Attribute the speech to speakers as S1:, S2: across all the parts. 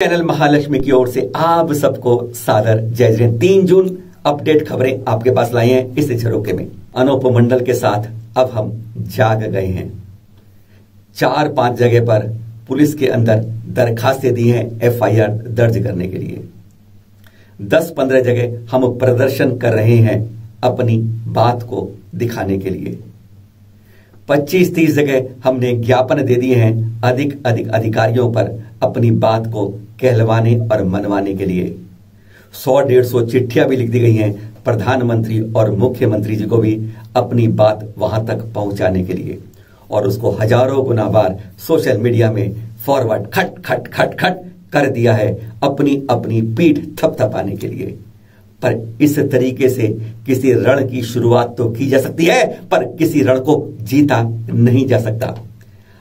S1: Channel Mahalakshmi की ओर से आप सबको सादर जय जय। 3 जून अपडेट खबरें आपके पास लाई हैं इस झरोखे में। अनूप मंडल के साथ अब हम जाग गए हैं। 4-5 जगह पर पुलिस के अंदर दरखास्तें दी हैं FIR दर्ज करने के लिए। 10-15 जगह हम प्रदर्शन कर रहे हैं अपनी बात को दिखाने के लिए। 25-30 जगह हमने ज्ञापन दे दिए हैं अधिक अधिकारियों पर अपनी बात को कहलवाने और मनवाने के लिए। 100-150 चिट्ठियां भी लिख दी गई हैं प्रधानमंत्री और मुख्यमंत्री जी को भी अपनी बात वहां तक पहुंचाने के लिए, और उसको हजारों गुना बार सोशल मीडिया में फॉरवर्ड खट खट खट खट कर दिया है अपनी पीठ थपथपाने के लिए। पर इस तरीके से किसी रण की शुरुआत तो की जा सकती है, पर किसी रण को जीता नहीं जा सकता।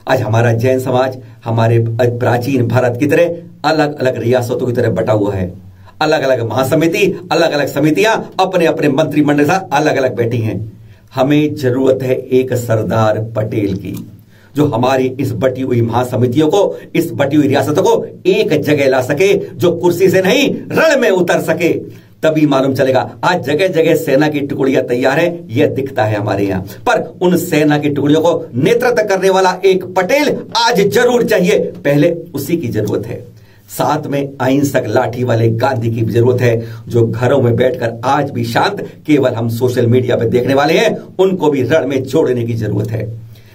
S1: आज हमारा जैन समाज हमारे प्राचीन भारत की तरह अलग अलग रियासतों की तरह बटा हुआ है। अलग अलग महासमिति, अलग अलग समितियां अपने अपने मंत्रिमंडल से अलग अलग बैठी हैं। हमें जरूरत है एक सरदार पटेल की, जो हमारी इस बटी हुई महासमितियों को, इस बटी हुई रियासतों को एक जगह ला सके, जो कुर्सी से नहीं रण में उतर सके। तभी मालूम चलेगा। आज जगह जगह सेना की टुकड़ियां तैयार है, यह दिखता है हमारे यहां, पर उन सेना की टुकड़ियों को नेतृत्व करने वाला एक पटेल आज जरूर चाहिए। पहले उसी की जरूरत है। साथ में अहिंसक लाठी वाले गांधी की भी जरूरत है, जो घरों में बैठकर आज भी शांत केवल हम सोशल मीडिया पर देखने वाले हैं, उनको भी रण में जोड़ने की जरूरत है।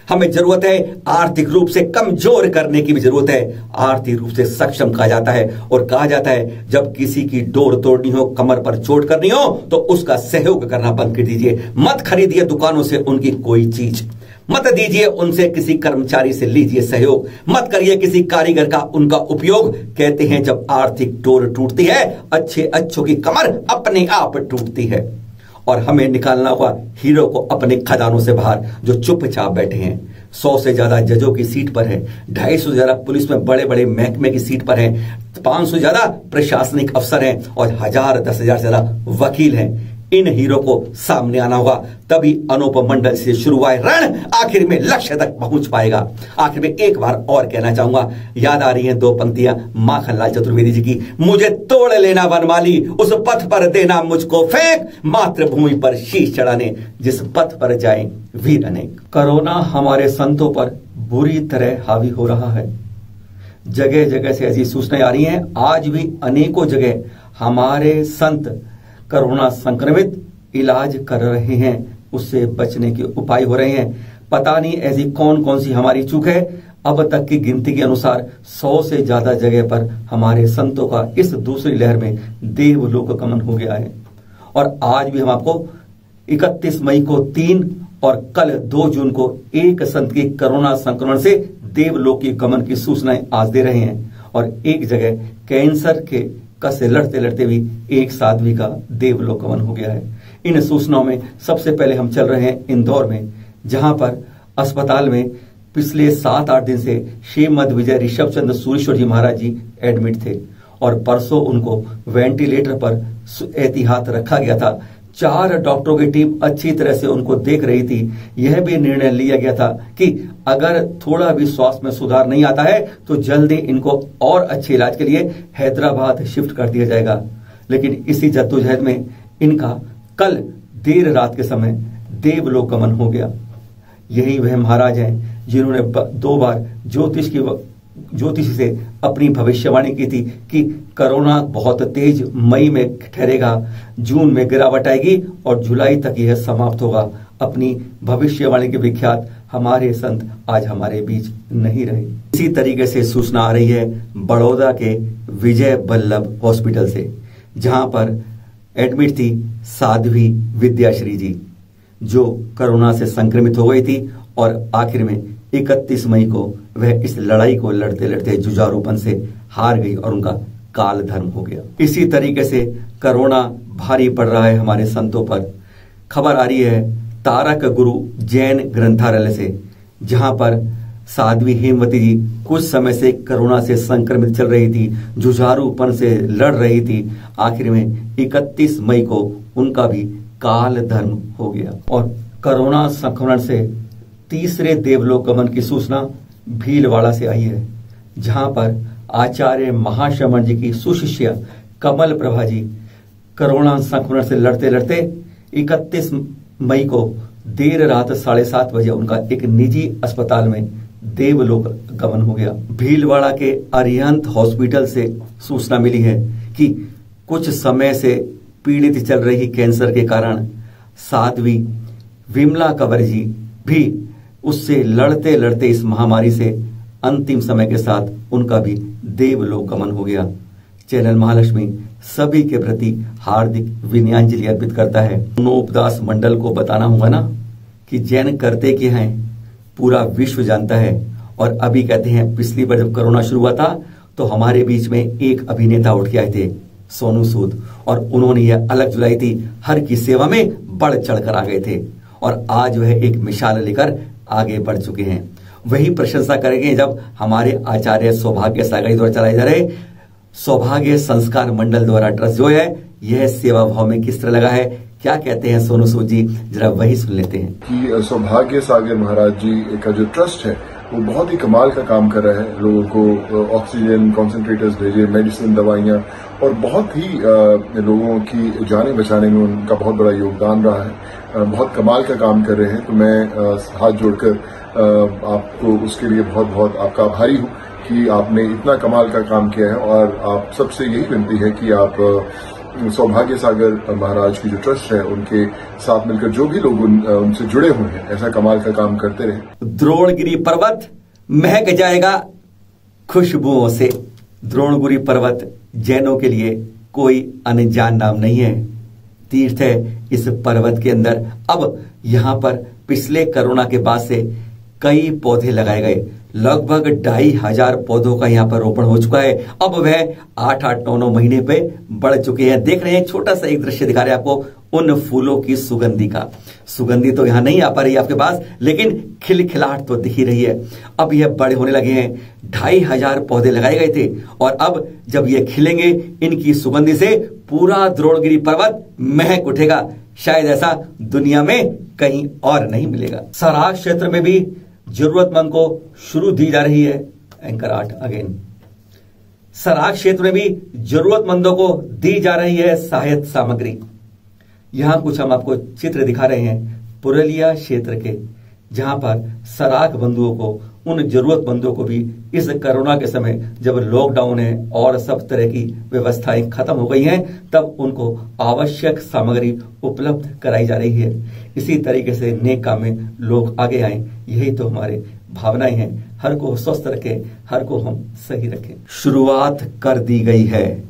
S1: हमें जरूरत है आर्थिक रूप से कमजोर करने की भी जरूरत है। आर्थिक रूप से सक्षम कहा जाता है, और कहा जाता है जब किसी की डोर तोड़नी हो, कमर पर चोट करनी हो, तो उसका सहयोग करना बंद कर दीजिए। मत खरीदिए दुकानों से उनकी कोई चीज, मत दीजिए उनसे किसी कर्मचारी से लीजिए सहयोग, मत करिए किसी कारीगर का उनका उपयोग। कहते हैं जब आर्थिक डोर टूटती है, अच्छों की कमर अपने आप टूटती है। और हमें निकालना होगा हीरो को अपने खदानों से बाहर, जो चुपचाप बैठे हैं। 100 से ज्यादा जजों की सीट पर है, 250 से ज्यादा पुलिस में बड़े बड़े महकमे की सीट पर है, 500 से ज्यादा प्रशासनिक अफसर हैं, और 1000-10,000 से ज्यादा वकील हैं। इन हीरो को सामने आना होगा, तभी अनूप मंडल से शुरू हुआ रण आखिर में लक्ष्य तक पहुंच पाएगा। आखिर में एक बार और कहना चाहूंगा, याद आ रही हैं 2 पंक्तियां माखनलाल चतुर्वेदी जी की। मुझे तोड़ लेना वनमाली, उस पथ पर देना मुझको फेंक, मातृभूमि पर शीश चढ़ाने जिस पथ पर जाए वीर अनेक। कोरोना हमारे संतों पर बुरी तरह हावी हो रहा है। जगह जगह से ऐसी सूचनाएं आ रही हैं। आज भी अनेकों जगह हमारे संत कोरोना संक्रमित इलाज कर रहे हैं, उससे बचने के उपाय हो रहे हैं। पता नहीं ऐसी कौन कौन सी हमारी चूक है। अब तक की गिनती के अनुसार 100 से ज्यादा जगह पर हमारे संतों का इस दूसरी लहर में देवलोक गमन हो गया है। और आज भी हम आपको 31 मई को 3 और कल 2 जून को एक संत की कोरोना संक्रमण से देवलोक की गमन की सूचनाएं आज दे रहे हैं। और एक जगह कैंसर के से लड़ते लड़ते भी एक साध्वी का देवलोक गमन हो गया है। इन सूचनाओं में सबसे पहले हम चल रहे हैं इंदौर में, जहां पर अस्पताल में पिछले 7-8 दिन से श्रीमद विजय ऋषभ चंद्र सूरीश्वर जी महाराज जी एडमिट थे, और परसों उनको वेंटिलेटर पर एहतियात रखा गया था। 4 डॉक्टरों की टीम अच्छी तरह से उनको देख रही थी। यह भी निर्णय लिया गया था कि अगर थोड़ा भी स्वास्थ्य में सुधार नहीं आता है तो जल्दी इनको और अच्छे इलाज के लिए हैदराबाद शिफ्ट कर दिया जाएगा। लेकिन इसी जद्दोजहद में इनका कल देर रात के समय देवलोक गमन हो गया। यही वह महाराज हैं जिन्होंने 2 बार ज्योतिषी से अपनी भविष्यवाणी की थी कि कोरोना बहुत तेज मई में ठहरेगा, जून में गिरावट आएगी और जुलाई तक यह समाप्त होगा। अपनी भविष्यवाणी के विख्यात हमारे संत आज हमारे बीच नहीं रहे। इसी तरीके से सूचना आ रही है बड़ौदा के विजय वल्लभ हॉस्पिटल से, जहां पर एडमिट थी साध्वी विद्याश्री जी, जो कोरोना से संक्रमित हो गई थी, और आखिर में 31 मई को वह इस लड़ाई को लड़ते लड़ते जुझारूपन से हार गई और उनका काल धर्म हो गया। इसी तरीके से कोरोना भारी पड़ रहा है हमारे संतों पर। खबर आ रही है तारक गुरु जैन ग्रंथालय से, जहां पर साध्वी हेमवती जी कुछ समय से कोरोना से संक्रमित चल रही थी, जुझारूपन से लड़ रही थी। आखिर में 31 मई को उनका भी काल धर्म हो गया। और कोरोना संक्रमण से तीसरे देवलोक गमन की सूचना भीलवाड़ा से आई है, जहां पर आचार्य महाश्रमण जी की सुशिष्य कमल प्रभा जी कोरोना संक्रमण से लड़ते लड़ते 31 मई को देर रात 7:30 बजे उनका एक निजी अस्पताल में देवलोक गमन हो गया। भीलवाड़ा के अरिहंत हॉस्पिटल से सूचना मिली है कि कुछ समय से पीड़ित चल रही कैंसर के कारण साध्वी विमला कंवर जी भी उससे लड़ते लड़ते इस महामारी से अंतिम समय के साथ उनका भी देवलोक गमन हो गया। चैनल महालक्ष्मी सभी के प्रति हार्दिक विनयाञ्जलि अर्पित करता है। अनूपदास मंडल को बताना होगा ना कि जैन करते क्या हैं पूरा विश्व जानता है। और अभी कहते हैं पिछली बार जब कोरोना शुरू हुआ था तो हमारे बीच में एक अभिनेता उठ के आए थे, सोनू सूद, और उन्होंने यह अलग जुलाई थी, हर की सेवा में बढ़ चढ़कर आ गए थे और आज वह एक मिसाल लेकर आगे बढ़ चुके हैं। वही प्रशंसा करेंगे जब हमारे आचार्य सौभाग्य सागर द्वारा चलाए जा रहे सौभाग्य संस्कार मंडल द्वारा ट्रस्ट जो है यह सेवा भाव में किस तरह लगा है, क्या कहते हैं सोनू सूद जी, जरा वही सुन लेते हैं।
S2: कि सौभाग्य सागर महाराज जी का जो ट्रस्ट है वो बहुत ही कमाल का काम कर रहा है। लोगों को ऑक्सीजन कॉन्सेंट्रेटर्स भेजे, मेडिसिन, दवाइयां, और बहुत ही लोगों की जानें बचाने में उनका बहुत बड़ा योगदान रहा है। बहुत कमाल का काम कर रहे हैं। तो मैं हाथ जोड़कर आपको उसके लिए बहुत बहुत आपका आभारी हूँ कि आपने इतना कमाल का काम किया है। और आप सबसे यही विनती है कि आप सौभाग्य सागर महाराज की जो ट्रस्ट है उनके साथ मिलकर जो भी लोग उनसे जुड़े हुए हैं ऐसा कमाल का काम करते रहे।
S1: द्रोणगिरी पर्वत महक जाएगा खुशबुओं से। द्रोणगिरी पर्वत जैनों के लिए कोई अनजान नाम नहीं है, तीर्थ है इस पर्वत के अंदर। अब यहाँ पर पिछले कोरोना के बाद से कई पौधे लगाए गए, लगभग 2500 पौधों का यहाँ पर रोपण हो चुका है। अब वह 8-8, 9-9 महीने पे बढ़ चुके हैं। देख रहे हैं छोटा सा एक दृश्य दिखा रहे हैं आपको उन फूलों की सुगंधी का। सुगंधी तो यहाँ नहीं आ पा रही है आपके पास, लेकिन खिलखिलाहट तो दिख ही रही है। अब यह बड़े होने लगे हैं। 2500 पौधे लगाए गए थे और अब जब ये खिलेंगे इनकी सुगंधी से पूरा द्रोणगिरी पर्वत महक उठेगा। शायद ऐसा दुनिया में कहीं और नहीं मिलेगा। सराग क्षेत्र में भी जरूरतमंद को शुरू दी जा रही है। Anchor 8 again. सराग क्षेत्र में भी जरूरतमंदों को दी जा रही है सहायता सामग्री। यहां कुछ हम आपको चित्र दिखा रहे हैं पुरुलिया क्षेत्र के, जहां पर सराग बंधुओं को, उन जरूरतमंदों को भी इस कोरोना के समय जब लॉकडाउन है और सब तरह की व्यवस्थाएं खत्म हो गई हैं तब उनको आवश्यक सामग्री उपलब्ध कराई जा रही है। इसी तरीके से नेक काम में लोग आगे आए, यही तो हमारे भावनाएं हैं। हर को स्वस्थ रखें, हर को हम सही रखें। शुरुआत कर दी गई है,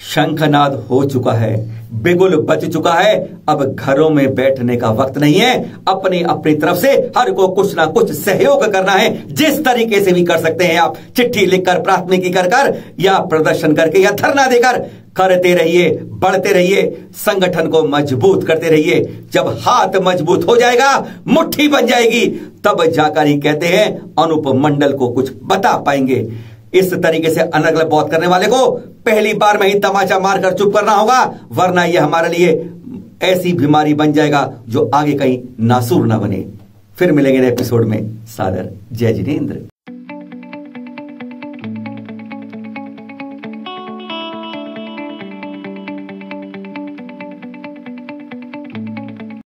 S1: शंखनाद हो चुका है, बिगुल बज चुका है। अब घरों में बैठने का वक्त नहीं है। अपनी अपनी तरफ से हर को कुछ ना कुछ सहयोग करना है। जिस तरीके से भी कर सकते हैं आप, चिट्ठी लिखकर, प्राथमिकी कर या प्रदर्शन करके या धरना देकर, करते रहिए, बढ़ते रहिए, संगठन को मजबूत करते रहिए। जब हाथ मजबूत हो जाएगा, मुट्ठी बन जाएगी, तब जाकर ही कहते हैं अनूप मंडल को कुछ बता पाएंगे। इस तरीके से अलग अलग बात करने वाले को पहली बार में ही तमाचा मारकर चुप करना होगा, वरना यह हमारे लिए ऐसी बीमारी बन जाएगा जो आगे कहीं नासूर ना बने। फिर मिलेंगे नए एपिसोड में। सादर जय जिनेंद्र।